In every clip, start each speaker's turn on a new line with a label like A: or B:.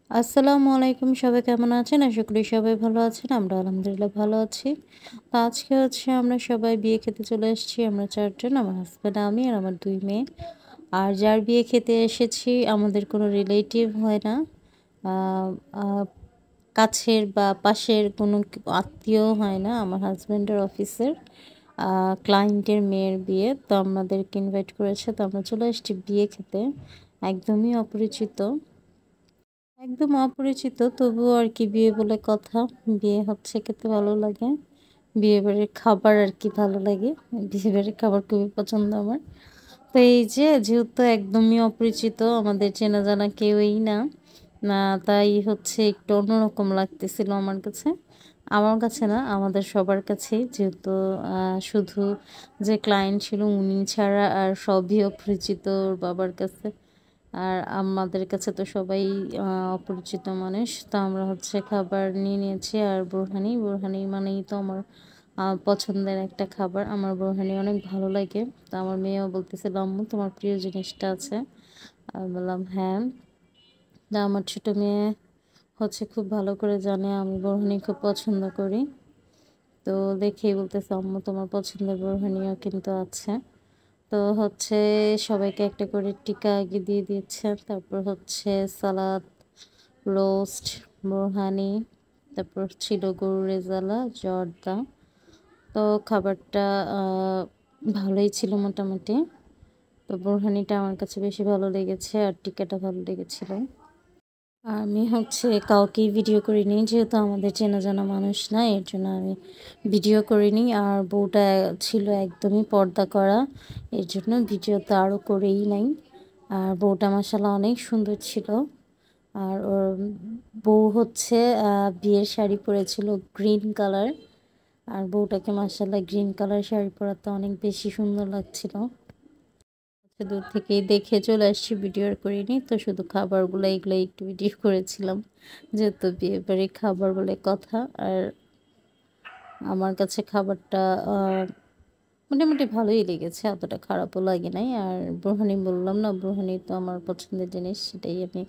A: আসসালামু আলাইকুম, সবাই কেমন আছেন? আশা করি সবাই ভালো আছেন। আমরা আলহামদুলিল্লাহ ভালো আছি। তো আজকে আমরা সবাই বিয়ে খেতে চলে এসেছি। আমরা ৪ জন, আমার হাসব্যান্ড, আমি আর আমার ২ মেয়ে। আর যার বিয়ে খেতে এসেছি আমাদের কোনো রিলেটিভ হয় না। আ আ কাছের বা পাশের কোনো আত্মীয় হয় না। আমার হাসব্যান্ডের অফিসের আ ক্লায়েন্টের মেয়ের বিয়ে। তো আমাদেরকে ইনভাইট করেছে। তো আমরা চলে এসেছি বিয়ে খেতে। একদমই অপরিচিত। একদম অপরিচিত, তবুও আরকি বিয়ে বলে কথা। বিয়ে হচ্ছে খেতে ভালো লাগে। বিয়েবাড়ির খাবার আরকি ভালো লাগে। বিয়েবাড়ির খাবার খুবই পছন্দ আমার। তো এই যে যেহেতু একদমই অপরিচিত, আমাদের চেনা জানা কেউই না। না, তাই হচ্ছে একটু অন্যরকম লাগতেছিল আমার কাছে। আমার কাছে না, আমাদের সবার কাছেই। যেহেতু শুধু যে ক্লায়েন্ট ছিল উনি ছাড়া আর সবই অপরিচিত ওর বাবার কাছে। আর আমাদের কাছে তো সবাই আ অপরিচিত মানুষ। তো আমরা হচ্ছে খাবার নিয়ে নিয়েছি। আর বোরহানি, বোরহানি মানেই তো আমার পছন্দের একটা খাবার। আমার বোরহানি অনেক ভালো লাগে। তো আমার মেয়েও বলতেছিল, "আম্মু তোমার প্রিয় জিনিসটা আছে?" আমি বললাম, "হ্যাঁ।" তো আমার ছোট মেয়ে হচ্ছে খুব ভালো করে জানে আমি বোরহানি খুব পছন্দ করি। তো দেখেই বলতেছে, "আম্মু তোমার পছন্দের বোরহানিও কিন্তু আছে।" তো হচ্ছে সবাইকে একটা করে টিকা আগে দিয়ে দিয়েছে। তারপর হচ্ছে সালাদ, রোস্ট, বোরহানি, তারপর ছিল গরুর রেজালা, জর্দা। তো খাবারটা আ ভালোই ছিল মোটামুটি। তো বোরহানিটা আমার কাছে বেশি ভালো লেগেছে আর টিক্কাটা ভালো লেগেছিল। আমি হচ্ছে কাউকেই ভিডিও করিনি, যেহেতু আমাদের চেনা জানা মানুষ না, এর জন্য আমি ভিডিও করিনি। আর বউটা ছিল একদমই পর্দা করা, এর জন্য ভিডিও তো আরও করেই নাই। আর বউটা মাশাআল্লাহ অনেক সুন্দর ছিল। আর ওর বউ হচ্ছে বিয়ের শাড়ি পরেছিল গ্রিন কালার। আর বউটাকে মাশাআল্লাহ গ্রিন কালার শাড়ি পরাতে অনেক বেশি সুন্দর লাগছিল। দূর থেকেই দেখে চলে আসছি, ভিডিও আর করিনি। তো শুধু খাবারগুলো এগুলো একটু ভিডিও করেছিলাম। যেহেতু বিয়েবাড়ির খাবার বলে কথা। আর আমার কাছে খাবারটা আ মোটামুটি ভালোই লেগেছে। অতটা খারাপও লাগে নাই। আর ব্রোহানি বললাম না, ব্রোহানি তো আমার পছন্দের জিনিস। সেটাই আমি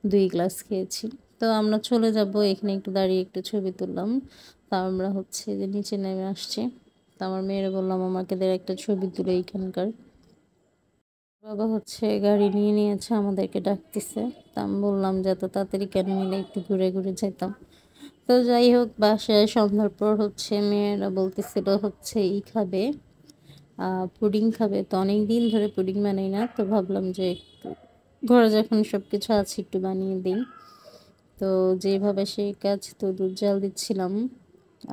A: ২ গ্লাস খেয়েছি। তো আমরা চলে যাব। এখানে একটু দাঁড়িয়ে একটু ছবি তুললাম। তো আমরা হচ্ছে যে নিচে নেমে আসছি। তো আমার মেয়েরে বললাম, "আমাকে একটা ছবি তুলো এইখানকার।" বাবা হচ্ছে গাড়ি নিয়ে নিয়েছে, আমাদেরকে ডাকতেছে। তা আমি বললাম যে, "এত তাড়াতাড়ি কেন নিলে একটু ঘুরে, ঘুরে যেতাম।" তো যাই হোক, বাসায় সন্ধ্যার পর হচ্ছে মেয়েরা বলতেছিল হচ্ছে খাবে, আ পুডিং খাবে। তো অনেকদিন ধরে পুডিং বানাই না। তো ভাবলাম যে একটু ঘরে যখন সবকিছু আছে একটু বানিয়ে দেই। তো যেভাবে সেই কাজ, তো দুধ জাল দিচ্ছিলাম।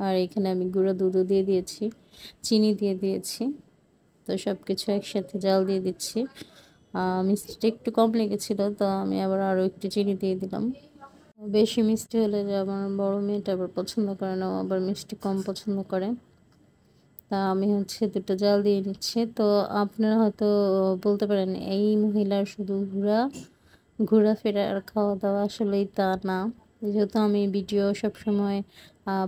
A: আর এখানে আমি গুঁড়া দুধও দিয়ে দিয়েছি, চিনি দিয়ে দিয়েছি। তো সবকিছু একসাথে জাল দিয়ে দিচ্ছি। মিষ্টিটা একটু কম লেগেছিল, তো আমি আবার আরও একটু চিনি দিয়ে দিলাম। বেশি মিষ্টি হলে যে আমার বড় মেয়েটা আবার পছন্দ করে না, ও আবার মিষ্টি কম পছন্দ করে। তা আমি হচ্ছে ২ টা জাল দিয়ে নিচ্ছি। তো আপনারা হয়তো বলতে পারেন, এই মহিলার শুধু ঘোরাফেরা আর খাওয়া-দাওয়া, আসলেই তা না। যেহেতু আমি ভিডিও সবসময়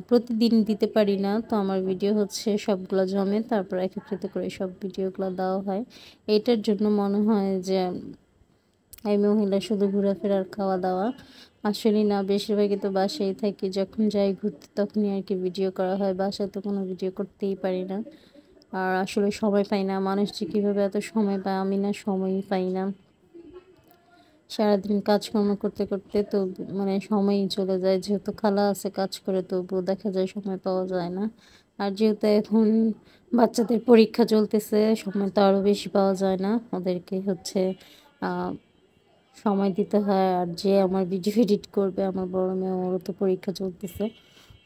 A: প্রতিদিন দিতে পারি না। তো আমার ভিডিও হচ্ছে সবগুলা জমে, তারপর একত্রিত করে সব ভিডিওগুলা দেওয়া হয়। এইটার জন্য মনে হয় যে এই মহিলা শুধু ঘোরাফেরা আর খাওয়া-দাওয়া। আসলেই না, বেশিরভাগই তো বাসায় থাকি। যখন যাই ঘুরতে তখনই আরকি ভিডিও করা হয়। বাসায় তো কোনো ভিডিও করতেই পারি না। আর আসলে সময় পাই না। মানুষ যে কীভাবে এত সময় পায়, আমি না সময়ই পাই না। সারাদিন কাজকর্ম করতে, করতে তো মানে সময়ই চলে যায়। যেহেতু খালা আছে কাজ করে, তবুও দেখা যায় সময় পাওয়া যায় না। আর যেহেতু এখন বাচ্চাদের পরীক্ষা চলতেছে, সময় তো আরও বেশি পাওয়া যায় না। ওদেরকে হচ্ছে আ সময় দিতে হয়। আর যে আমার ভিডিও এডিট করবে, আমার বড় মেয়ে, ওরও তো পরীক্ষা চলতেছে।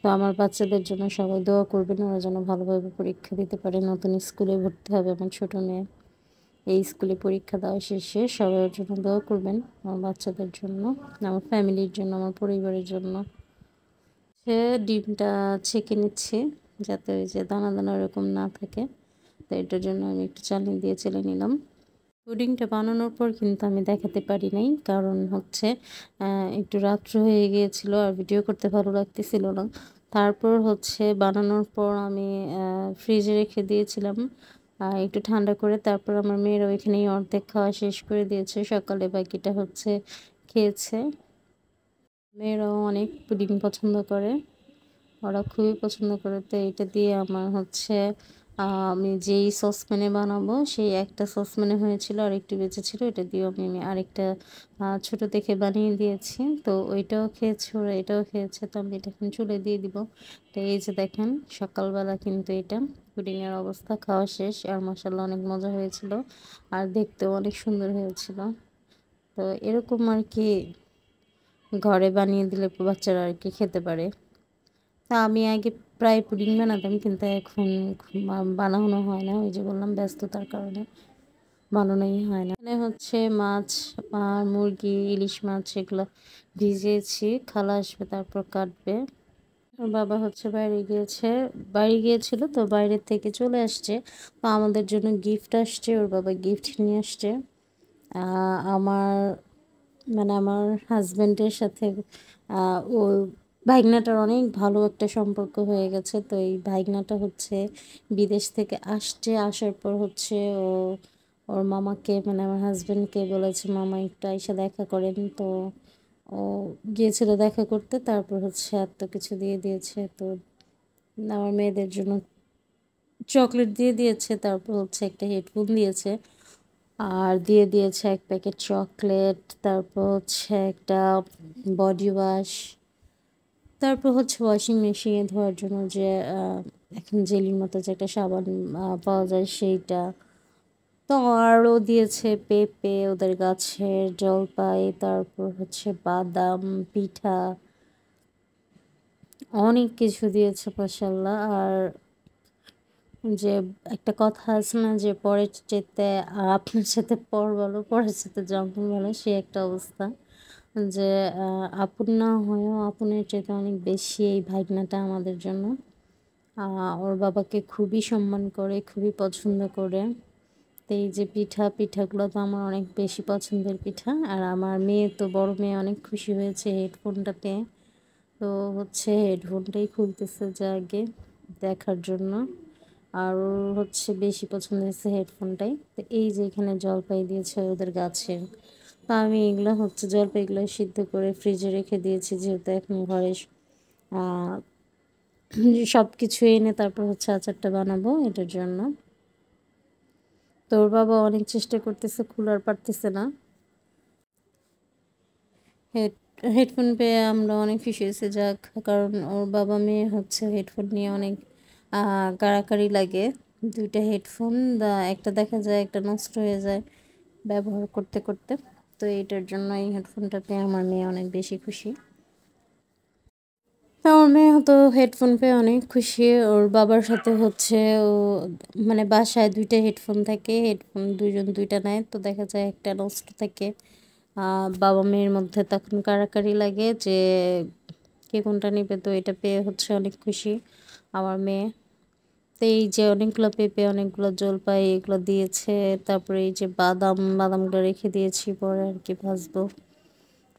A: তো আমার বাচ্চাদের জন্য সবাই দোয়া করবেন, ওরা যেন ভালোভাবে পরীক্ষা দিতে পারে। নতুন স্কুলে ভর্তি হবে আমার ছোট মেয়ে। এই স্কুলে পরীক্ষা দেওয়া শেষে সবাই ওর জন্য দোয়া করবেন, আমার বাচ্চাদের জন্য, আমার ফ্যামিলির জন্য, আমার পরিবারের জন্য। সে ডিমটা ছেঁকে নিচ্ছি, যাতে ওই যে দানা, দানা ওরকম না থাকে। তো এটার জন্য আমি একটু চালনি দিয়ে চেলে নিলাম। পুডিংটা বানানোর পর কিন্তু আমি দেখাতে পারি নাই। কারণ হচ্ছে একটু রাত্র হয়ে গিয়েছিল আর ভিডিও করতে ভালো লাগতেছিল না। তারপর হচ্ছে বানানোর পর আমি ফ্রিজে রেখে দিয়েছিলাম একটু ঠান্ডা করে। তারপর আমার মেয়েরা ওইখানেই অর্ধেক খাওয়া শেষ করে দিয়েছে। সকালে বাকিটা হচ্ছে খেয়েছে। মেয়েরাও অনেক পুডিং পছন্দ করে, ওরা খুবই পছন্দ করে। তো এটা দিয়ে আমার হচ্ছে আমি যেই সসপ্যানে বানাবো সেই একটা সসপ্যানে হয়েছিল আর একটু বেঁচে ছিল, এটা দিয়েও আমি আরেকটা ছোট দেখে বানিয়ে দিয়েছি। তো ওইটাও খেয়েছে ওরা, এটাও খেয়েছে। তো আমি এটা এখন চুলে দিয়ে দিব। তো এই যে দেখেন সকালবেলা কিন্তু এটা পুডিংয়ের অবস্থা, খাওয়া শেষ। আর মাশাআল্লাহ অনেক মজা হয়েছিল আর দেখতেও অনেক সুন্দর হয়েছিল। তো এরকম আর কি ঘরে বানিয়ে দিলে বাচ্চারা আর কি খেতে পারে। তা আমি আগে প্রায় পুডিং বানাতাম, কিন্তু এখন বানানো হয় না, ওই যে বললাম ব্যস্ততার কারণে বানানোই হয় না। এখানে হচ্ছে মাছ আর মুরগি, ইলিশ মাছ এগুলো ভিজিয়েছি, খালা আসবে তারপর কাটবে। ওর বাবা হচ্ছে বাইরে গিয়েছে, বাইরে গিয়েছিল তো বাইরের থেকে চলে আসছে। তো আমাদের জন্য গিফট আসছে, ওর বাবা গিফট নিয়ে আসছে। আমার মানে আমার হাজব্যান্ডের সাথে ও ভাইগনাটার অনেক ভালো একটা সম্পর্ক হয়ে গেছে। তো এই ভাইগনাটা হচ্ছে বিদেশ থেকে আসছে, আসার পর হচ্ছে ও ওর মামাকে মানে আমার হাজব্যান্ডকে বলেছে মামা একটু এসে দেখা করেন। তো ও গিয়েছিল দেখা করতে, তারপর হচ্ছে এত কিছু দিয়ে দিয়েছে। তো আমার মেয়েদের জন্য চকলেট দিয়ে দিয়েছে, তারপর হচ্ছে একটা হেডফোন দিয়েছে, আর দিয়ে দিয়েছে এক প্যাকেট চকলেট, তারপর হচ্ছে একটা বডি ওয়াশ, তারপর হচ্ছে ওয়াশিং মেশিনে ধোয়ার জন্য যে এখন জেলির মতো যে একটা সাবান পাওয়া যায় সেইটা। তো আরও দিয়েছে পেঁপে, ওদের গাছের জলপাই, তারপর হচ্ছে বাদাম, পিঠা, অনেক কিছু দিয়েছে মাশাআল্লাহ। আর যে একটা কথা আছে না যে পরের চেতে আপনার সাথে পর বলো, পরের সাথে জন্ম বলো, সে একটা অবস্থা। যে আপন না হয়েও আপনের চেয়ে অনেক বেশি এই ভাগনাটা আমাদের জন্য। ওর বাবাকে খুবই সম্মান করে, খুবই পছন্দ করে। তো এই যে পিঠাগুলো তো আমার অনেক বেশি পছন্দের পিঠা। আর আমার মেয়ে তো বড় মেয়ে অনেক খুশি হয়েছে হেডফোনটা পেয়ে। তো হচ্ছে হেডফোনটাই খুলতেছে যে আগে দেখার জন্য। আর ওর হচ্ছে বেশি পছন্দ হয়েছে হেডফোনটাই। তো এই যে এখানে জলপাই দিয়েছে ওদের গাছের। তো আমি এগুলো হচ্ছে জলপাইগুলো সিদ্ধ করে ফ্রিজে রেখে দিয়েছি, যেহেতু এখন ঘরে সব কিছু এনে তারপর হচ্ছে আচারটা বানাবো এটার জন্য। তোর বাবা অনেক চেষ্টা করতেছে, কুলার পারতেছে না। হেড হেডফোন পেয়ে আমরা অনেক খুশি হয়েছি যাক, কারণ ওর বাবা মেয়ে হচ্ছে হেডফোন নিয়ে অনেক কাড়াকাড়ি লাগে। দুইটা হেডফোন একটা দেখা যায় একটা নষ্ট হয়ে যায় ব্যবহার করতে করতে। তো এইটার জন্য এই হেডফোনটা পেয়ে আমার মেয়ে অনেক বেশি খুশি। আমার মেয়ে তো হেডফোন পেয়ে অনেক খুশি। ওর বাবার সাথে হচ্ছে ও মানে বাসায় দুইটা হেডফোন থাকে, হেডফোন দুইজন দুইটা নেয়, তো দেখা যায় একটা নষ্ট থাকে। বাবা মেয়ের মধ্যে তখন কাড়াকাড়ি লাগে যে কে কোনটা নেবে। তো এটা পেয়ে হচ্ছে অনেক খুশি আমার মেয়ে। তো এই যে অনেকগুলো পেঁপে, অনেকগুলো জলপাই এগুলো দিয়েছে, তারপরে এই যে বাদামগুলো রেখে দিয়েছি পরে আর কি ভাজবো।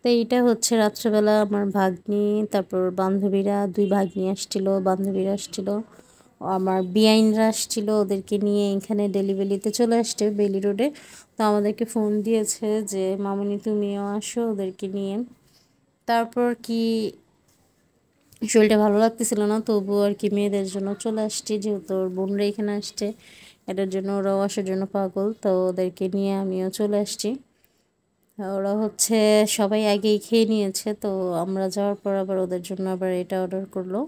A: তো এইটা হচ্ছে রাত্রেবেলা আমার ভাগ্নি, তারপর বান্ধবীরা, দুই ভাগ্নি আসছিল, বান্ধবীরা আসছিল, আমার বিয়াইনরা আসছিল, ওদেরকে নিয়ে এখানে ডেলিভারিতে চলে আসছে বেলি রোডে। তো আমাদেরকে ফোন দিয়েছে যে মামনি তুমিও আসো ওদেরকে নিয়ে। তারপর কি শরীরটা ভালো লাগতেছিল না, তবুও আর কি মেয়েদের জন্য চলে আসছি, যেহেতু ওর বোনরা এখানে আসছে, এটার জন্য ওরাও আসার জন্য পাগল। তো ওদেরকে নিয়ে আমিও চলে আসছি। ওরা হচ্ছে সবাই আগেই খেয়ে নিয়েছে, তো আমরা যাওয়ার পর আবার ওদের জন্য আবার এটা অর্ডার করলো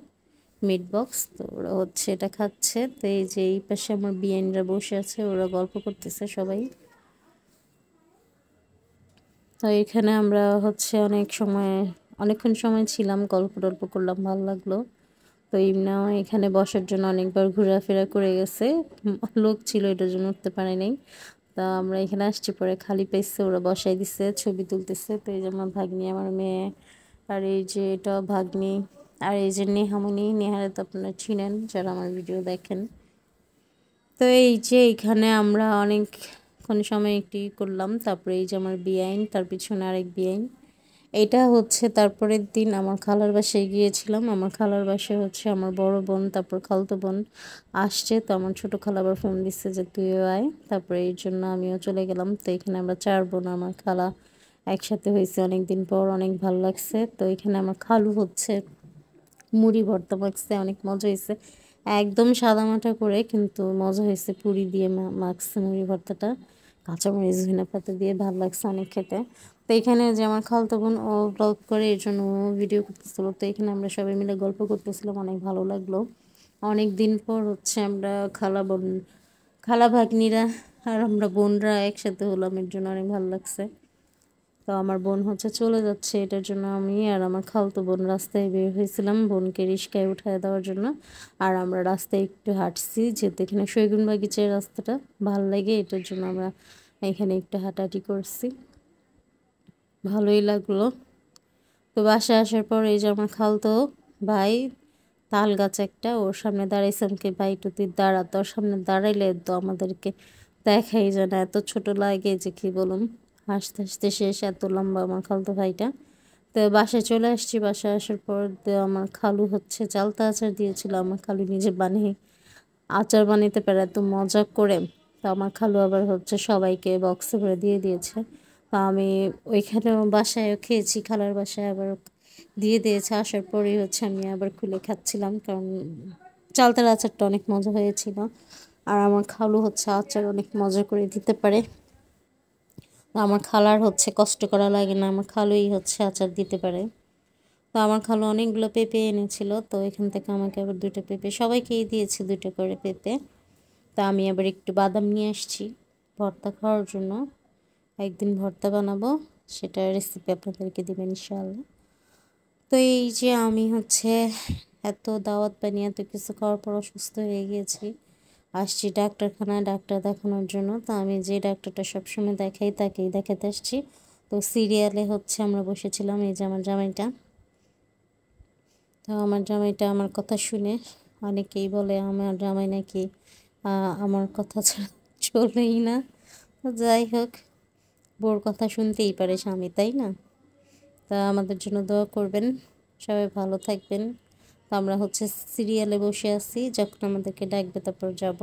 A: মিট বক্স। তো ওরা হচ্ছে এটা খাচ্ছে। তো এই যে এই পাশে আমার বিয়ানরা বসে আছে, ওরা গল্প করতেছে সবাই। তো এখানে আমরা হচ্ছে অনেকক্ষণ সময় ছিলাম, গল্প টল্প করলাম, ভালো লাগলো। তো ইমনাও এখানে বসার জন্য অনেকবার ঘোরাফেরা করে গেছে, লোক ছিল এটার জন্য উঠতে পারে নাই। তা আমরা এখানে আসছি, পরে খালি পাইছে, ওরা বসাই দিছে, ছবি তুলতেছে। তো এই যে আমার ভাগ্নি, আমার মেয়ে, আর এই যে এটা ভাগ্নি, আর এই যে নেহামণি, নেহারে তো আপনারা চিনেন যারা আমার ভিডিও দেখেন। তো এই যে এখানে আমরা অনেকক্ষণ সময় একটি করলাম। তারপরে এই যে আমার বিয়াইন, তার পিছনে আরেক বিয়াইন। এটা হচ্ছে তারপরের দিন আমার খালার বাসায় গিয়েছিলাম। আমার খালার বাসায় হচ্ছে আমার বড় বোন, তারপর খালতো বোন আসছে। তো আমার ছোট খালা আবার ফোন দিচ্ছে যে তুইও আয়, তারপরে এই জন্য আমিও চলে গেলাম। তো এখানে আমরা চার বোন, আমার খালা একসাথে হয়েছে অনেক দিন পর, অনেক ভালো লাগছে। তো এখানে আমার খালু হচ্ছে মুড়ি ভর্তা মাখছে, অনেক মজা হয়েছে। একদম সাদামাটা করে কিন্তু মজা হয়েছে, পুরি দিয়ে মাখছে মুড়ি ভর্তাটা, কাঁচামরিচ ধনেপাতা দিয়ে, ভালো লাগছে অনেক খেতে। তো এখানে যে আমার খালাতো বোন ও ব্লগ করে, এর জন্য ভিডিও করতেছিল। তো এখানে আমরা সবাই মিলে গল্প করতেছিলাম, অনেক ভালো লাগলো। অনেক দিন পর হচ্ছে আমরা খালা ভাগ্নিরা আর আমরা বোনরা একসাথে হলাম, এর জন্য অনেক ভালো লাগছে। তো আমার বোন হচ্ছে চলে যাচ্ছে, এটার জন্য আমি আর আমার খালাতো বোন রাস্তায় বের হয়েছিলাম বোনকে রিস্কায় উঠায় দেওয়ার জন্য। আর আমরা রাস্তায় একটু হাঁটছি, যেহেতু এখানে শৈগুন বাগিচার রাস্তাটা ভাল লাগে, এটার জন্য আমরা এখানে একটু হাঁটাহাঁটি করছি, ভালোই লাগলো। তো বাসায় আসার পর এই যে আমার খালাতো ভাই, তাল গাছ একটা, ওর সামনে দাঁড়াইছে, আমাকে ভাই একটু তুই দাঁড়া, তোর সামনে দাঁড়াইলে তো আমাদেরকে দেখাই যায় না, এত ছোট লাগে যে কি বলুন। হাসতে হাসতে শেষ, এত লম্বা আমার খালাতো ভাইটা। তো বাসায় চলে আসছি, বাসায় আসার পর তো আমার খালু হচ্ছে চালতা আচার দিয়েছিল, আমার খালু নিজে বানিয়ে আচার বানাইতে পারে এত মজা করে। তো আমার খালু আবার হচ্ছে সবাইকে বক্সে করে দিয়ে দিয়েছে। তো আমি ওইখানেও বাসায়ও খেয়েছি, খালার বাসায় আবার দিয়ে দিয়েছে। আসার পরেই হচ্ছে আমি আবার খুলে খাচ্ছিলাম, কারণ চালতার আচারটা অনেক মজা হয়েছিল। আর আমার খালু হচ্ছে আচার অনেক মজা করে দিতে পারে, আমার খালার হচ্ছে কষ্ট করা লাগে না, আমার খালুই হচ্ছে আচার দিতে পারে। তো আমার খালু অনেকগুলো পেঁপে এনেছিল, তো এখান থেকে আমাকে আবার দুটো পেঁপে, সবাইকেই দিয়েছি দুটো করে পেঁপে। তা আমি আবার একটু বাদাম নিয়ে আসছি ভর্তা খাওয়ার জন্য, একদিন ভর্তা বানাবো, সেটা রেসিপি আপনাদেরকে দেবেন ইনশাআল্লাহ। তো এই যে আমি হচ্ছে এত দাওয়াত বানিয়ে এত কিছু খাওয়ার পর অসুস্থ হয়ে গিয়েছি, আসছি ডাক্তারখানায় ডাক্তার দেখানোর জন্য। তো আমি যে ডাক্তারটা সবসময় দেখাই তাকেই দেখাতে আসছি। তো সিরিয়ালে হচ্ছে আমরা বসেছিলাম, এই যে আমার জামাইটা। তো আমার জামাইটা আমার কথা শুনে, অনেকেই বলে আমার জামাই নাকি আমার কথা ছাড়া চলেই না। তো যাই হোক, বোর কথা শুনতেই পারে স্বামী, তাই না? তা আমাদের জন্য দোয়া করবেন, সবাই ভালো থাকবেন। তো আমরা হচ্ছে সিরিয়ালে বসে আছি, যখন আমাদেরকে ডাকবে তারপর যাব।